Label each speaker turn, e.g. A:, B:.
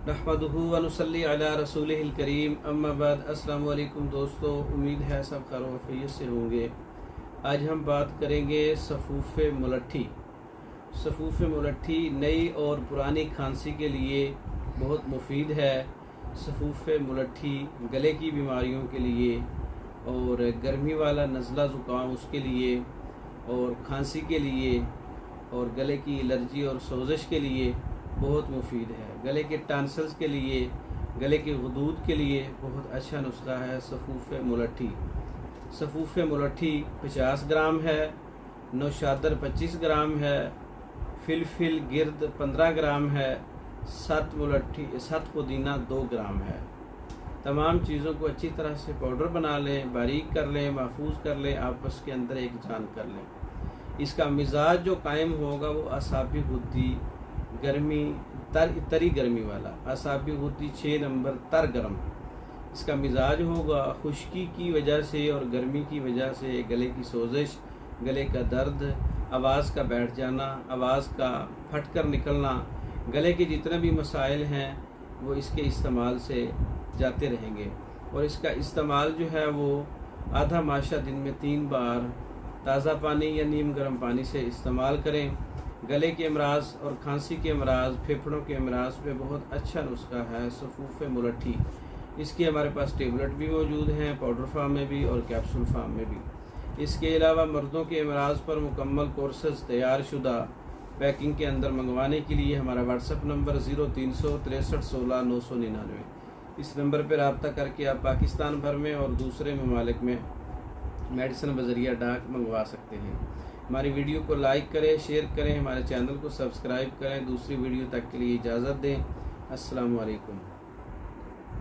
A: नहमदुहु व नुसल्ली अला रसूलिहिल करीम अम्मा बाद। अस्सलाम वालेकुम दोस्तों, उम्मीद है सब खैर व आफियत से होंगे। आज हम बात करेंगे सफ़ूफ़ मुलट्ठी। सफ़ूफ़ मुलट्ठी नई और पुरानी खांसी के लिए बहुत मुफीद है। सफ़ूफ़ मुलट्ठी गले की बीमारियों के लिए और गर्मी वाला नज़ला ज़ुकाम उसके लिए और खांसी के लिए और गले की एलर्जी और सोजिश के लिए बहुत मुफीद है। गले के टॉन्सिल्स के लिए, गले के गुदूद के लिए बहुत अच्छा नुस्खा है सफ़ूफ़ मुलट्ठी। सफ़ूफ़ मुलट्ठी 50 ग्राम है, नौशादर 25 ग्राम है, फिलफिल गिर्द 15 ग्राम है, 7 पुदीना 2 ग्राम है। तमाम चीज़ों को अच्छी तरह से पाउडर बना लें, बारीक कर लें, महफूज कर लें, आपस के अंदर एक जान कर लें। इसका मिजाज जो कायम होगा वो असाबी गुद्दी गर्मी तरी गर्मी वाला, असाबी गुद्दी 6 नंबर तर गर्म इसका मिजाज होगा। खुश्की की वजह से और गर्मी की वजह से गले की सोजिश, गले का दर्द, आवाज़ का बैठ जाना, आवाज़ का फट कर निकलना, गले के जितने भी मसाइल हैं वो इसके इस्तेमाल से जाते रहेंगे। और इसका इस्तेमाल जो है वो आधा माशा दिन में 3 बार ताज़ा पानी या नीम गर्म पानी से इस्तेमाल करें। गले के अमराज और खांसी के अमराज, फेफड़ों के अमराज पे बहुत अच्छा नुस्खा है सफ़ूफ़ मुलट्ठी। इसके हमारे पास टेबलेट भी मौजूद हैं, पाउडर फार्म में भी और कैप्सूल फार्म में भी। इसके अलावा मर्दों के अमराज पर मुकम्मल कोर्सेज तैयार शुदा पैकिंग के अंदर मंगवाने के लिए हमारा व्हाट्सअप नंबर 0300 63 16 999। इस नंबर पर रब्ता करके आप पाकिस्तान भर में और दूसरे ममालिक में मेडिसिन बजरिया डाक मंगवा सकते हैं। हमारी वीडियो को लाइक करें, शेयर करें, हमारे चैनल को सब्सक्राइब करें। दूसरी वीडियो तक के लिए इजाज़त दें। अस्सलाम वालेकुम।